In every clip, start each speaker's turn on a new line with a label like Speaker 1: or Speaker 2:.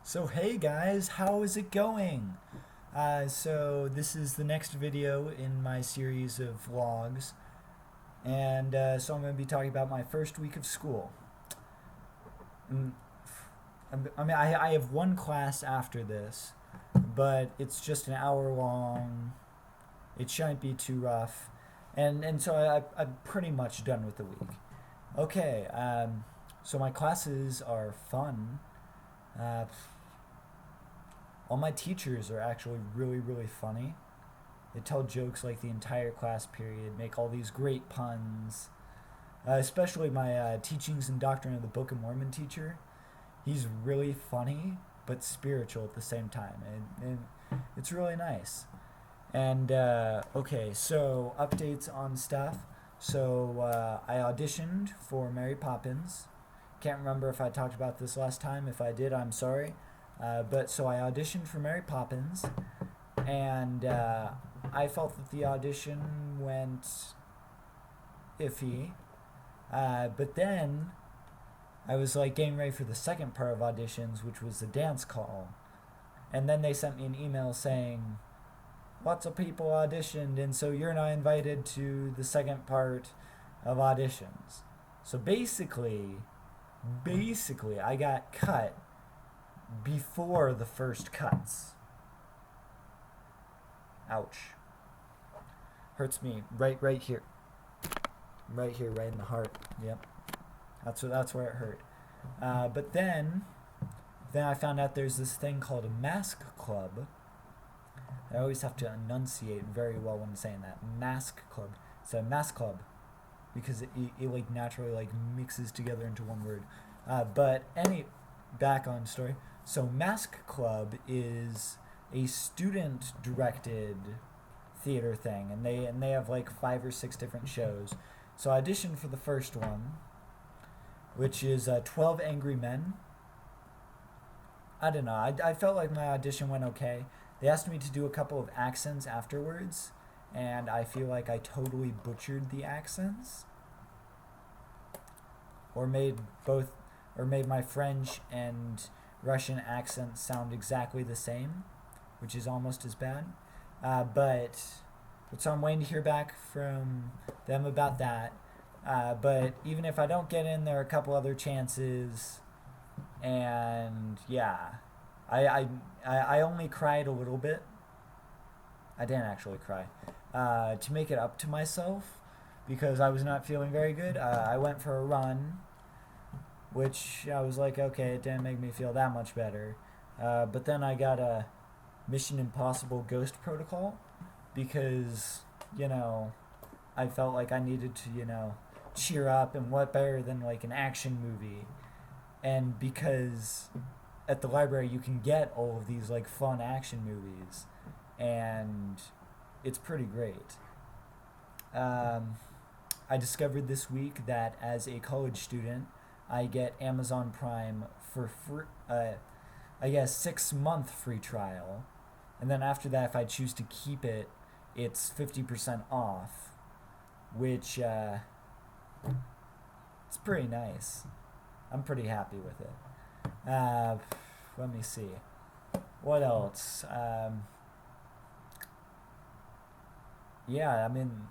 Speaker 1: So hey guys, how is it going? So this is the next video in my series of vlogs, and so I'm going to be talking about my first week of school. Mm, I have one class after this, but it's just an hour long. It shouldn't be too rough, and so I'm pretty much done with the week. Okay, so my classes are fun. Uh, all my teachers are actually really funny. They tell jokes like the entire class period, make all these great puns. Especially my teachings and doctrine of the Book of Mormon teacher. He's really funny but spiritual at the same time, and it's really nice. And okay, so updates on stuff. So I auditioned for Mary Poppins. Can't remember if I talked about this last time. If I did, I'm sorry. But so I auditioned for Mary Poppins, and I felt that the audition went iffy. But then I was like getting ready for the second part of auditions, which was the dance call. And then they sent me an email saying, lots of people auditioned, and so you're not invited to the second part of auditions. So basically, I got cut before the first cuts. Ouch. Hurts me right here. Right here, right in the heart. Yep. That's where it hurt. But then I found out there's this thing called a mask club. I always have to enunciate very well when saying that. Mask club. It's a mask club because it like naturally like mixes together into one word. Back on story. So Mask Club is a student directed theater thing, and they have like 5 or 6 different shows. So I auditioned for the first one, which is 12 Angry Men. I don't know. I felt like my audition went okay. They asked me to do a couple of accents afterwards, and I feel like I totally butchered the accents, or made my French and Russian accents sound exactly the same, which is almost as bad. But so I'm waiting to hear back from them about that. But even if I don't get in, there are a couple other chances, and yeah, I only cried a little bit. I didn't actually cry. To make it up to myself, because I was not feeling very good, I went for a run, which I was like, okay, it didn't make me feel that much better. But then I got a Mission Impossible Ghost Protocol because, I felt like I needed to, cheer up, and what better than like an action movie. And because at the library you can get all of these like fun action movies, and it's pretty great. I discovered this week that as a college student, I get Amazon Prime for free, I guess 6-month free trial, and then after that, if I choose to keep it, it's 50% off, which it's pretty nice. I'm pretty happy with it. Let me see. What else? Yeah, I mean,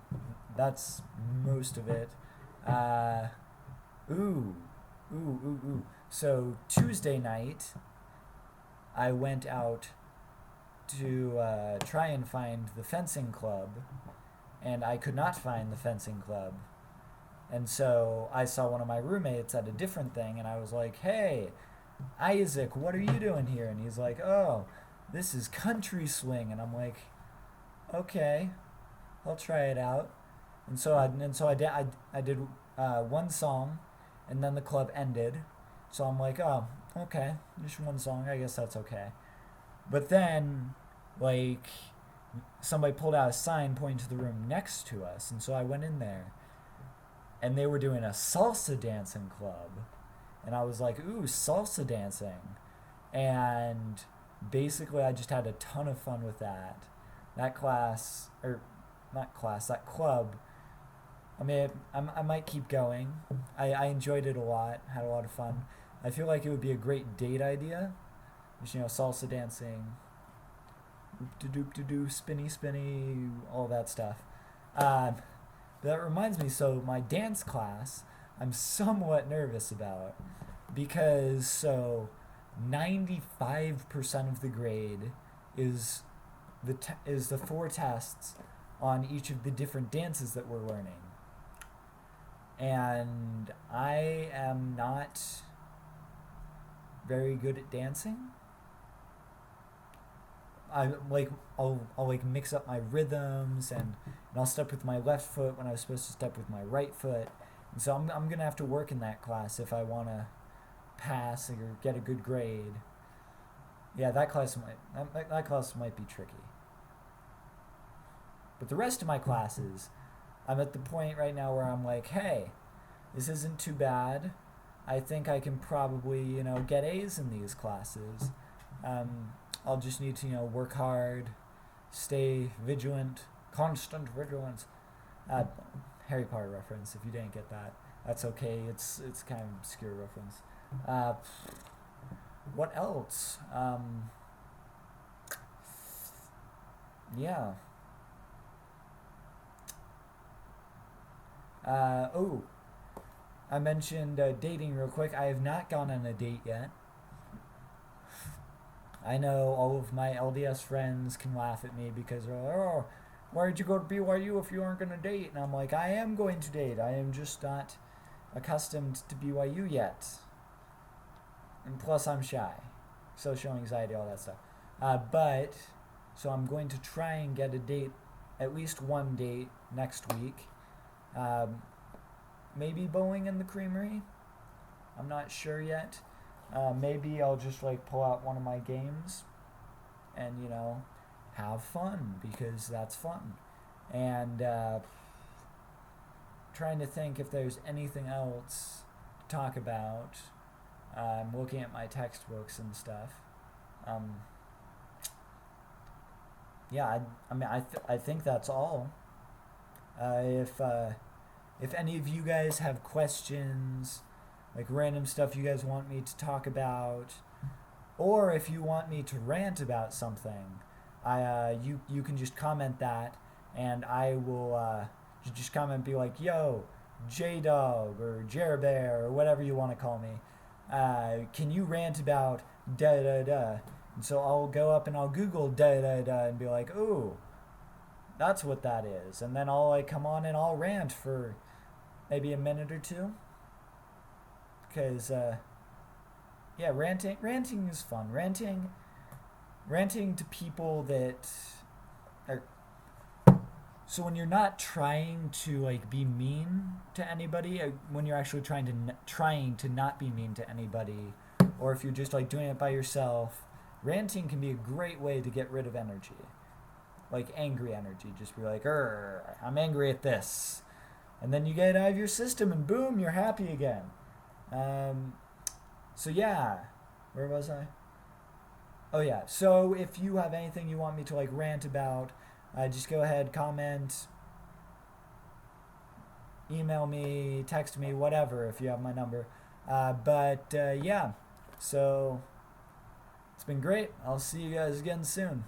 Speaker 1: that's most of it. Uh, ooh, ooh. So Tuesday night, I went out to try and find the fencing club, and I could not find the fencing club. And so I saw one of my roommates at a different thing, and I was like, hey, Isaac, what are you doing here? And he's like, oh, this is country swing. And I'm like, okay, I'll try it out. And so I did one song, and then the club ended. So I'm like, oh, okay, just one song. I guess that's okay. But then, like, somebody pulled out a sign pointing to the room next to us, and so I went in there, and they were doing a salsa dancing club, and I was like, ooh, salsa dancing, and basically I just had a ton of fun with that. That class, or not class, that club. I mean, I might keep going. I enjoyed it a lot, had a lot of fun. I feel like it would be a great date idea, Just, salsa dancing, doop-de-doop-de-doo, spinny, all that stuff. That reminds me, so my dance class, I'm somewhat nervous about because 95% of the grade is the four tests on each of the different dances that we're learning. And I am not very good at dancing. I'll mix up my rhythms, and I'll step with my left foot when I was supposed to step with my right foot. And so I'm gonna have to work in that class if I wanna pass or get a good grade. Yeah, that class might be tricky. But the rest of my classes, I'm at the point right now where I'm like, hey, this isn't too bad. I think I can probably, get A's in these classes. I'll just need to, work hard, stay vigilant, constant vigilance. Harry Potter reference, if you didn't get that. That's okay, it's kind of an obscure reference. What else? Yeah. I mentioned dating real quick. I have not gone on a date yet. I know all of my LDS friends can laugh at me because they're like, oh, why did you go to BYU if you aren't going to date? And I'm like, I am going to date. I am just not accustomed to BYU yet. And plus I'm shy. Social anxiety, all that stuff. So I'm going to try and get a date, at least one date next week. Maybe Bowling in the Creamery. I'm not sure yet. Maybe I'll just pull out one of my games and, have fun because that's fun. And trying to think if there's anything else to talk about. I'm looking at my textbooks and stuff. I think that's all. If any of you guys have questions, random stuff you guys want me to talk about, or if you want me to rant about something, you can just comment that, and I will just comment, be like, yo, J-Dog or Jer-Bear or whatever you want to call me. Can you rant about da-da-da? And so I'll go up and I'll Google da-da-da and be like, ooh, that's what that is. And then I'll come on and I'll rant for maybe a minute or two. Because, ranting is fun. Ranting to people that are... So when you're not trying to be mean to anybody, when you're actually trying to not be mean to anybody, or if you're just doing it by yourself, ranting can be a great way to get rid of energy. Angry energy. Just be like, I'm angry at this. And then you get it out of your system and boom, you're happy again. So yeah, where was I? Oh yeah, so if you have anything you want me to rant about, just go ahead, comment, email me, text me, whatever, if you have my number. Yeah, so it's been great. I'll see you guys again soon.